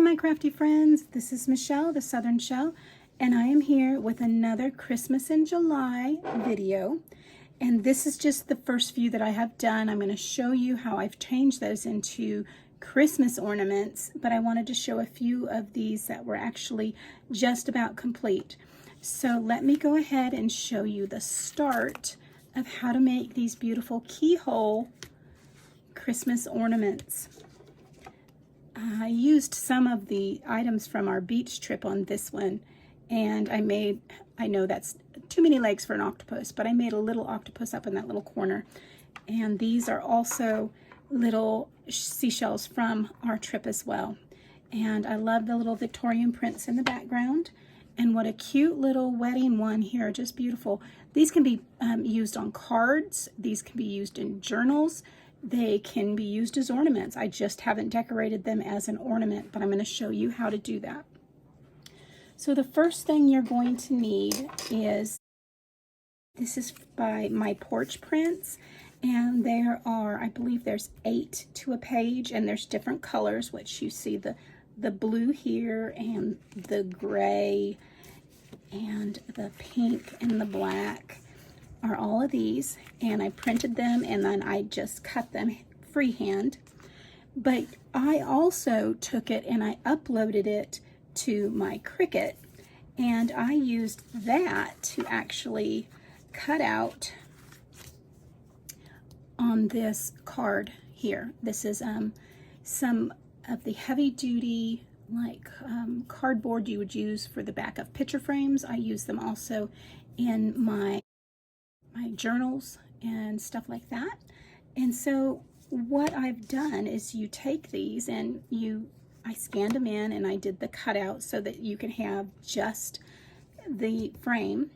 my crafty friends, this is Michelle, the Southern Shell, and I am here with another Christmas in July video. And this is just the first few that I have done. I'm going to show you how I've changed those into Christmas ornaments, but I wanted to show a few of these that were actually just about complete. So let me go ahead and show you the start of how to make these beautiful keyhole Christmas ornaments. I used some of the items from our beach trip on this one, and I know that's too many legs for an octopus, but I made a little octopus up in that little corner. And these are also little seashells from our trip as well. And I love the little Victorian prints in the background. And what a cute little wedding one here, just beautiful. These can be used on cards. These can be used in journals. They can be used as ornaments. I just haven't decorated them as an ornament, but I'm going to show you how to do that. So the first thing you're going to need is, this is by My Porch Prints, and there are, I believe there's 8 to a page, and there's different colors, which you see the blue here, and the gray, and the pink, and the black are all of these. And I printed them, and then I just cut them freehand. But I also took it and I uploaded it to my Cricut, and I used that to actually cut out on this card here. This is some of the heavy-duty cardboard you would use for the back of picture frames. I use them also in my journals and stuff like that. And so what I've done is you take these and I scanned them in, and I did the cutout so that you can have just the frame.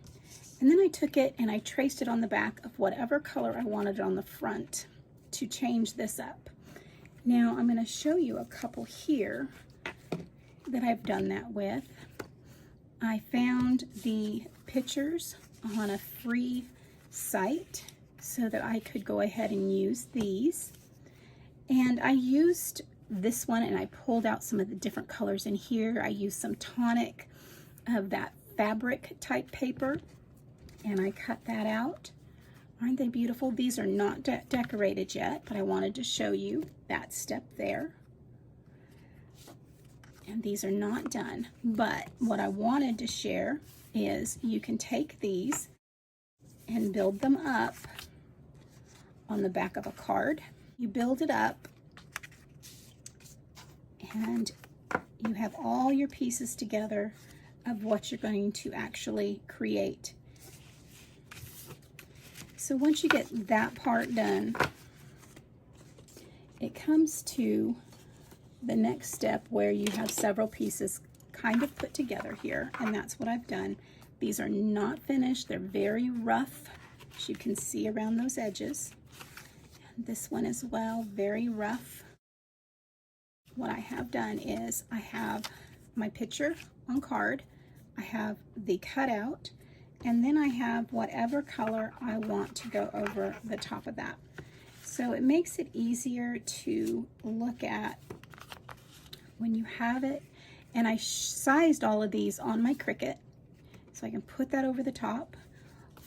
And then I took it and I traced it on the back of whatever color I wanted on the front to change this up. Now I'm going to show you a couple here that I've done that with. I found the pictures on a free site so that I could go ahead and use these. And I used this one, and I pulled out some of the different colors in here. I used some tonic of that fabric type paper, and I cut that out. Aren't they beautiful? These are not decorated yet, but I wanted to show you that step there. And these are not done, but what I wanted to share is you can take these and build them up on the back of a card. You build it up, and you have all your pieces together of what you're going to actually create. So once you get that part done, it comes to the next step where you have several pieces kind of put together here, and that's what I've done. These are not finished. They're very rough, as you can see around those edges. And this one as well, very rough. What I have done is I have my picture on card, I have the cutout, and then I have whatever color I want to go over the top of that. So it makes it easier to look at when you have it. And I sized all of these on my Cricut, so I can put that over the top,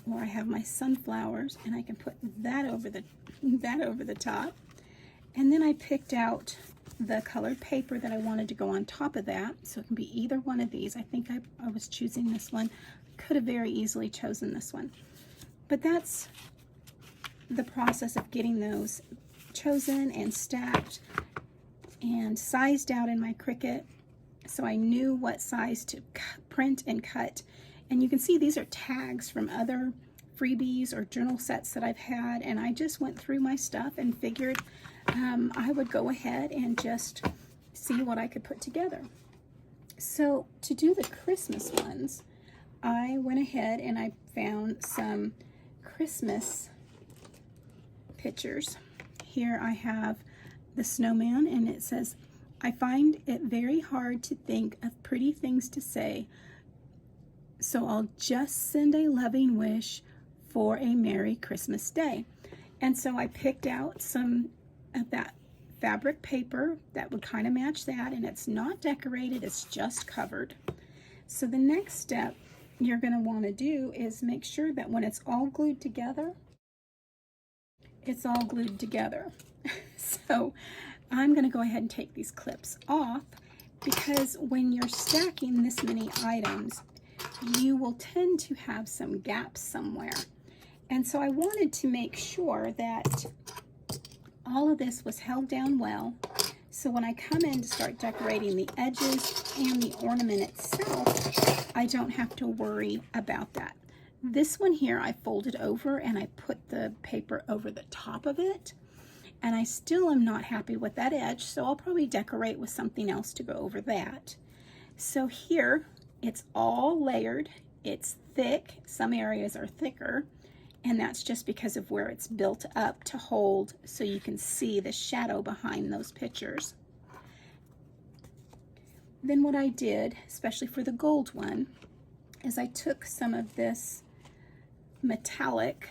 or I have my sunflowers and I can put that over the top. And then I picked out the colored paper that I wanted to go on top of that, so it can be either one of these. I think I was choosing this one. Could have very easily chosen this one, but that's the process of getting those chosen and stacked and sized out in my Cricut, so I knew what size to print and cut. And you can see these are tags from other freebies or journal sets that I've had, and I just went through my stuff and figured I would go ahead and just see what I could put together. So to do the Christmas ones, I went ahead and I found some Christmas pictures. Here I have the snowman, and it says, "I find it very hard to think of pretty things to say, so I'll just send a loving wish for a Merry Christmas Day." And so I picked out some of that fabric paper that would kind of match that, and it's not decorated, it's just covered. So the next step you're going to want to do is make sure that when it's all glued together, it's all glued together. So I'm going to go ahead and take these clips off, because when you're stacking this many items, you will tend to have some gaps somewhere. And so I wanted to make sure that all of this was held down well, so when I come in to start decorating the edges and the ornament itself, I don't have to worry about that. This one here I folded over and I put the paper over the top of it, and I still am not happy with that edge, so I'll probably decorate with something else to go over that. So here it's all layered, it's thick, some areas are thicker, and that's just because of where it's built up to hold, so you can see the shadow behind those pictures. Then what I did, especially for the gold one, is I took some of this metallic,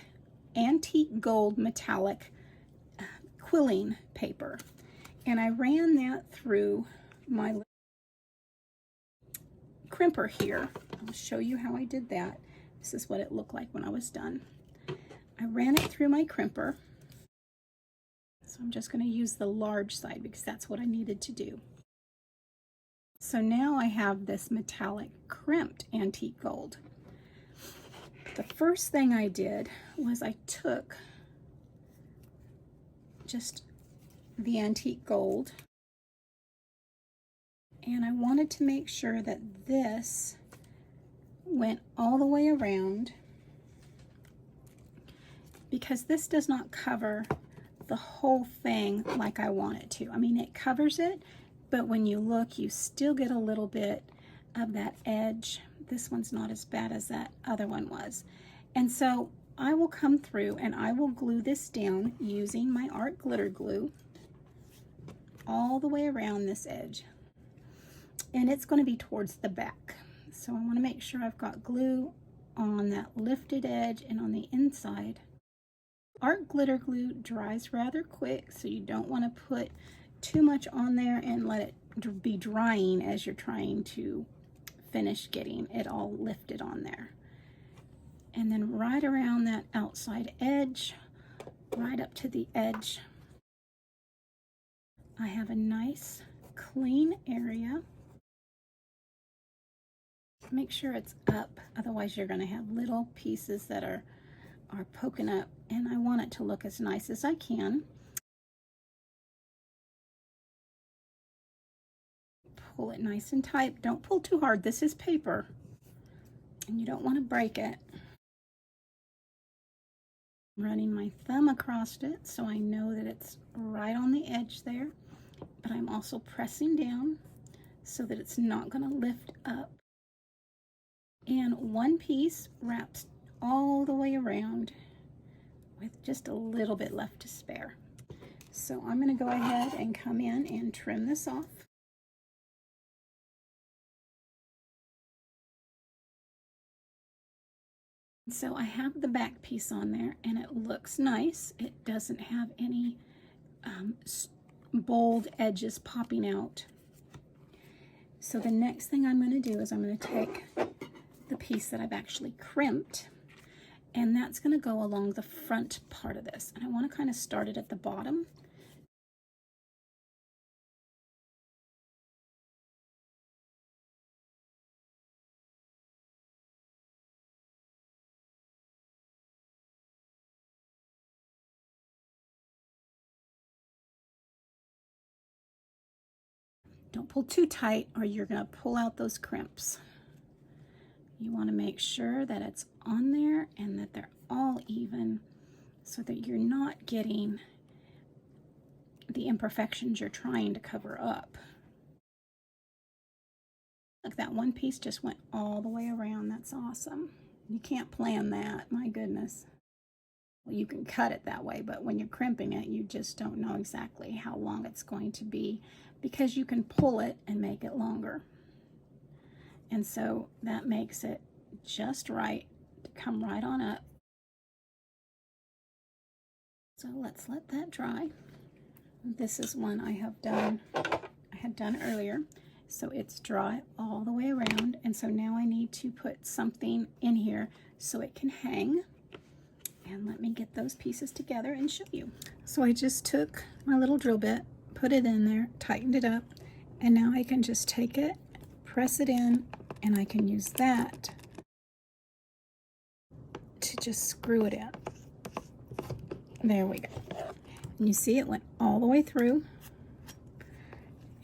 antique gold metallic quilling paper, and I ran that through my crimper here. I'll show you how I did that. This is what it looked like when I was done. I ran it through my crimper, so I'm just going to use the large side because that's what I needed to do. So now I have this metallic crimped antique gold. The first thing I did was I took just the antique gold, and I wanted to make sure that this went all the way around, because this does not cover the whole thing like I want it to. I mean, it covers it, but when you look, you still get a little bit of that edge. This one's not as bad as that other one was. And so I will come through and I will glue this down using my art glitter glue all the way around this edge. And it's going to be towards the back. So I want to make sure I've got glue on that lifted edge and on the inside. Art glitter glue dries rather quick, so you don't want to put too much on there and let it be drying as you're trying to finish getting it all lifted on there. And then right around that outside edge, right up to the edge, I have a nice clean area. Make sure it's up, otherwise you're going to have little pieces that are poking up, and I want it to look as nice as I can. Pull it nice and tight. Don't pull too hard. This is paper, and you don't want to break it. I'm running my thumb across it so I know that it's right on the edge there, but I'm also pressing down so that it's not going to lift up. And one piece wraps all the way around with just a little bit left to spare. So I'm going to go ahead and come in and trim this off. So I have the back piece on there, and it looks nice. It doesn't have any bold edges popping out. So the next thing I'm going to do is I'm going to take the piece that I've actually crimped, and that's going to go along the front part of this, and I want to kind of start it at the bottom. Don't pull too tight or you're going to pull out those crimps. You want to make sure that it's on there and that they're all even, so that you're not getting the imperfections you're trying to cover up. Look, that one piece just went all the way around. That's awesome. You can't plan that, my goodness. Well, you can cut it that way, but when you're crimping it, you just don't know exactly how long it's going to be, because you can pull it and make it longer. And so that makes it just right to come right on up. So let's let that dry. This is one I had done earlier. So it's dry all the way around, and so now I need to put something in here so it can hang. And let me get those pieces together and show you. So I just took my little drill bit, put it in there, tightened it up, and now I can just take it, press it in, and I can use that to just screw it in. There we go. And you see it went all the way through,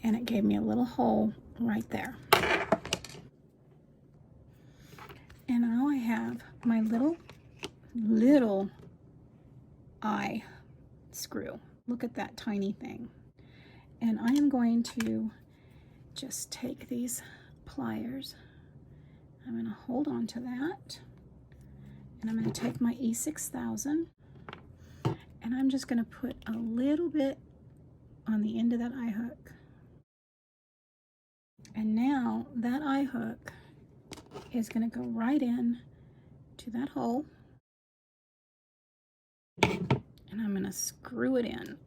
and it gave me a little hole right there. And now I have my little eye screw. Look at that tiny thing. And I am going to just take these pliers. I'm going to hold on to that. And I'm going to take my E6000. And I'm just going to put a little bit on the end of that eye hook. And now that eye hook is going to go right in to that hole. And I'm going to screw it in.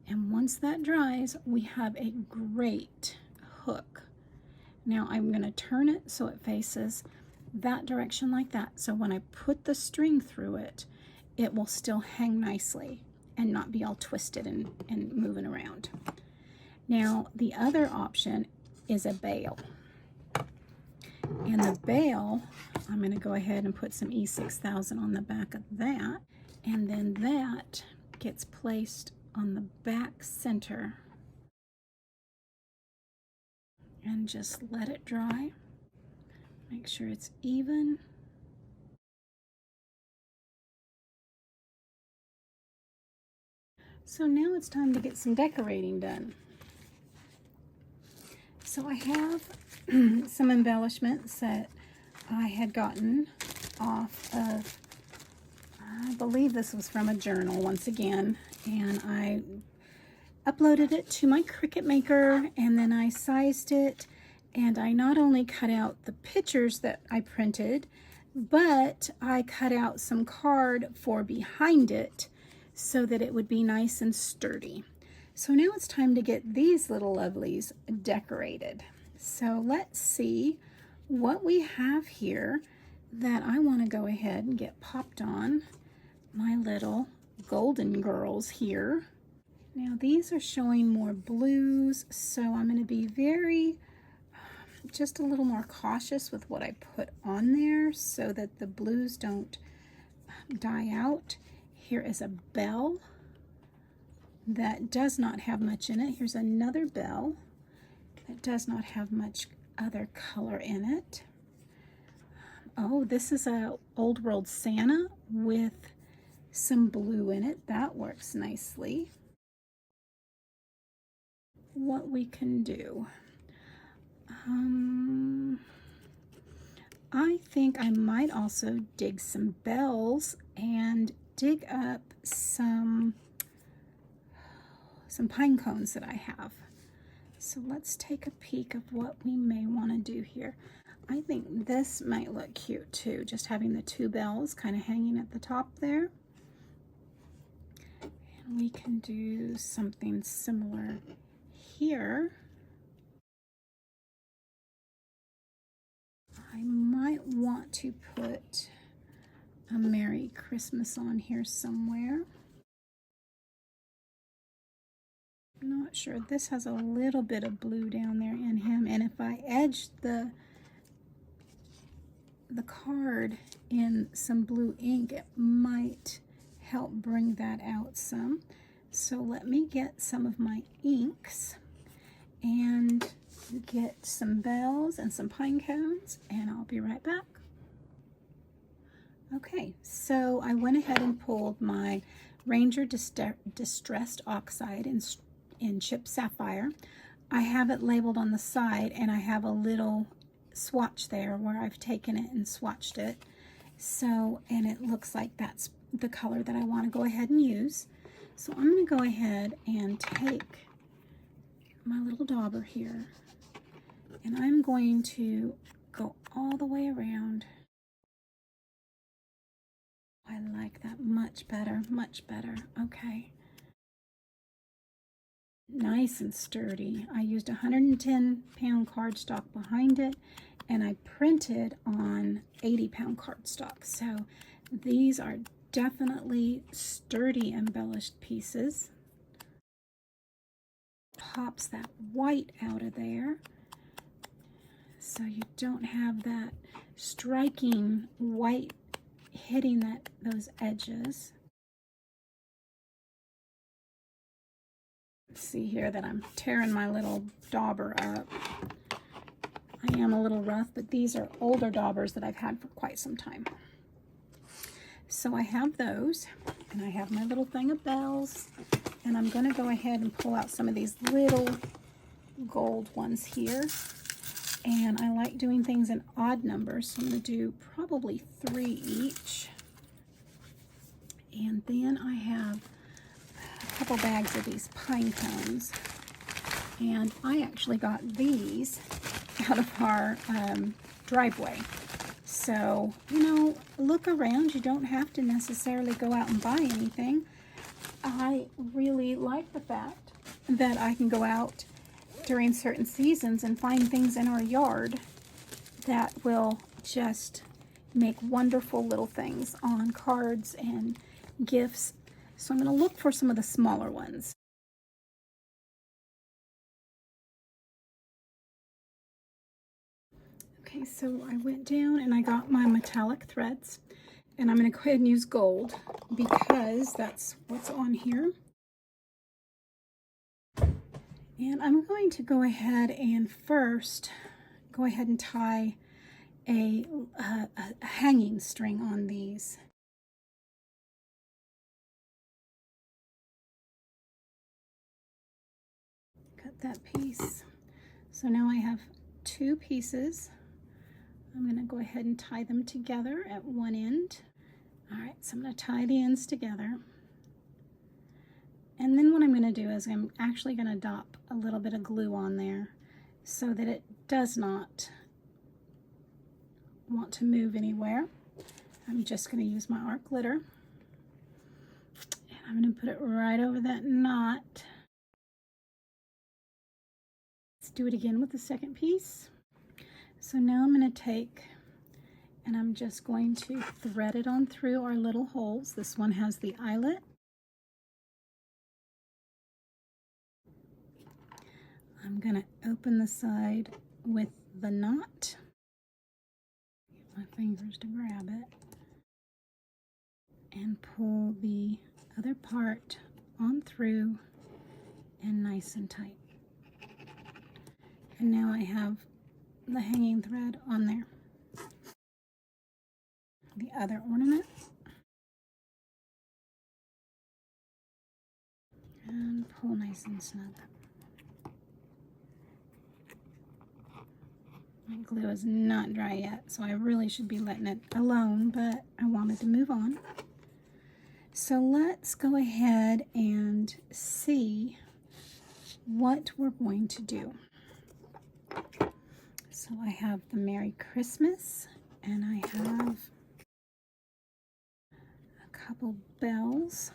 And once that dries, we have a great hook. Now I'm going to turn it so it faces that direction like that. So when I put the string through it, it will still hang nicely and not be all twisted and moving around. Now the other option is a bail. And the bail, I'm going to go ahead and put some E6000 on the back of that. And then that gets placed on the back center. And just let it dry. Make sure it's even. So now it's time to get some decorating done. So I have some embellishments that I had gotten off of, I believe this was from a journal once again, and I uploaded it to my Cricut Maker, and then I sized it, and I not only cut out the pictures that I printed, but I cut out some card for behind it so that it would be nice and sturdy. So now it's time to get these little lovelies decorated. So let's see what we have here that I want to go ahead and get popped on my little golden girls here. Now these are showing more blues, so I'm going to be just a little more cautious with what I put on there so that the blues don't die out. Here is a bell that does not have much in it. Here's another bell that does not have much other color in it. Oh, this is a Old World Santa with some blue in it. That works nicely. What we can do, I think I might also dig some bells and dig up some pine cones that I have. So let's take a peek of what we may want to do here. I think this might look cute too, just having the two bells kind of hanging at the top there. And we can do something similar here. I might want to put a Merry Christmas on here somewhere. I'm not sure. This has a little bit of blue down there in him, and if I edge the card in some blue ink, it might help bring that out some. So let me get some of my inks and get some bells and some pine cones, and I'll be right back. Okay, so I went ahead and pulled my Ranger Distressed Oxide in Chipped Sapphire. I have it labeled on the side, and I have a little swatch there where I've taken it and swatched it. So, and it looks like that's the color that I want to go ahead and use. So I'm going to go ahead and take my little dauber here, and I'm going to go all the way around. I I like that much better, much better. Okay. Nice and sturdy. I used 110-pound cardstock behind it, and I printed on 80-pound cardstock. So these are definitely sturdy embellished pieces. Pops that white out of there, so you don't have that striking white hitting those edges. See here that I'm tearing my little dauber up. I am a little rough, but these are older daubers that I've had for quite some time. So I have those, and I have my little thing of bells, and I'm going to go ahead and pull out some of these little gold ones here. And I like doing things in odd numbers, so I'm going to do probably 3 each. And then I have a couple bags of these pine cones, and I actually got these out of our driveway. So, you know, look around. You don't have to necessarily go out and buy anything. I really like the fact that I can go out during certain seasons and find things in our yard that will just make wonderful little things on cards and gifts. So I'm going to look for some of the smaller ones. Okay, so I went down and I got my metallic threads, and I'm going to go ahead and use gold because that's what's on here. And I'm going to go ahead and first go ahead and tie a hanging string on these. Cut that piece. So now I have 2 pieces. I'm going to go ahead and tie them together at one end. All right, so I'm going to tie the ends together. And then what I'm going to do is I'm actually going to dop a little bit of glue on there so that it does not want to move anywhere. I'm just going to use my art glitter, and I'm going to put it right over that knot. Let's do it again with the second piece. So now I'm going to take, and I'm just going to thread it on through our little holes. This one has the eyelet. I'm going to open the side with the knot. Get my fingers to grab it. And pull the other part on through and nice and tight. And now I have the hanging thread on there. The other ornament. And pull nice and snug. My glue is not dry yet, so I really should be letting it alone, but I wanted to move on. So let's go ahead and see what we're going to do. So I have the Merry Christmas, and I have a couple bells.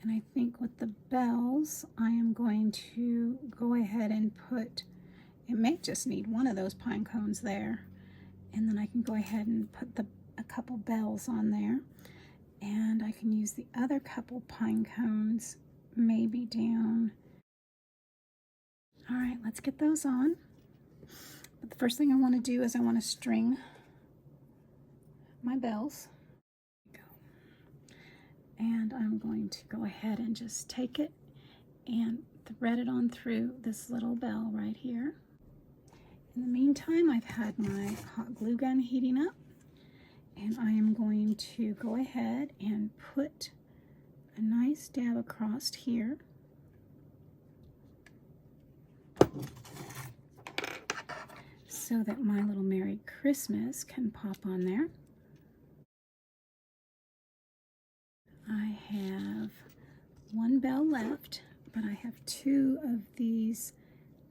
And I think with the bells, I am going to go ahead and put, it may just need one of those pine cones there. And then I can go ahead and put a couple bells on there. And I can use the other couple pine cones maybe down. All right, let's get those on. But the first thing I want to do is I want to string my bells. And I'm going to go ahead and just take it and thread it on through this little bell right here. In the meantime, I've had my hot glue gun heating up, and I am going to go ahead and put a nice dab across here. So that my little Merry Christmas can pop on there. I have one bell left, but I have 2 of these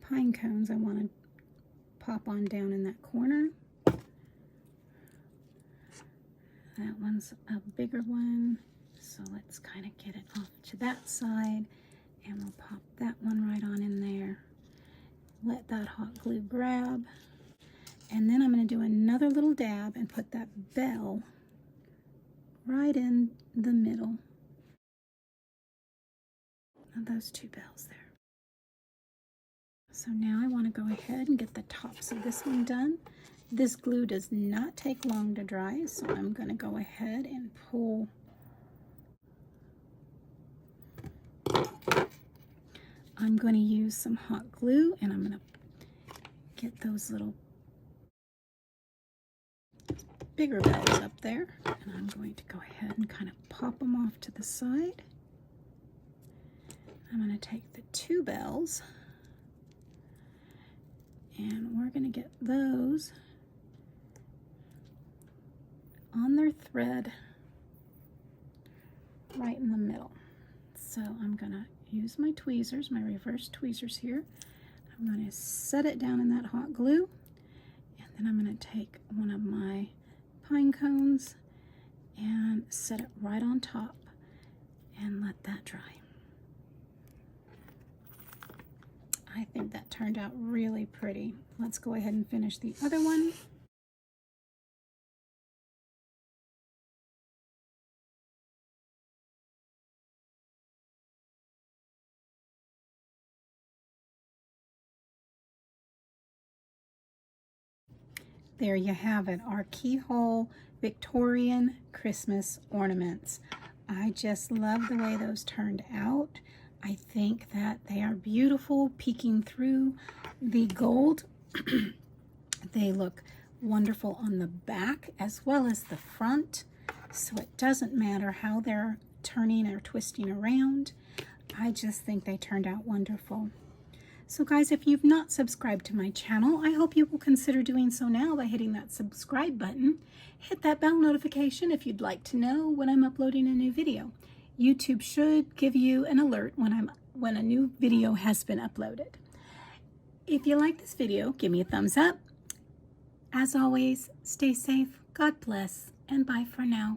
pine cones I want to pop on down in that corner. that one's a bigger one, so let's kind of get it off to that side, and we'll pop that one right on in there. Let that hot glue grab, and then I'm going to do another little dab and put that bell right in the middle of those two bells there. So now I want to go ahead and get the tops of this one done. This glue does not take long to dry, so I'm going to go ahead and pull I'm going to use some hot glue, and I'm going to get those little bigger bells up there, and I'm going to go ahead and kind of pop them off to the side. I'm going to take the two bells, and we're going to get those on their thread right in the middle. So I'm going to use my tweezers, my reverse tweezers here. I'm going to set it down in that hot glue, and then I'm going to take one of my pine cones and set it right on top and let that dry. I think that turned out really pretty. Let's go ahead and finish the other one. There you have it, our keyhole Victorian Christmas ornaments. I just love the way those turned out. I think that they are beautiful, peeking through the gold. They look wonderful on the back as well as the front, so it doesn't matter how they're turning or twisting around. I just think they turned out wonderful. So guys, if you've not subscribed to my channel, I hope you will consider doing so now by hitting that subscribe button. Hit that bell notification if you'd like to know when I'm uploading a new video. YouTube should give you an alert when a new video has been uploaded. If you like this video, give me a thumbs up. As always, stay safe, God bless, and bye for now.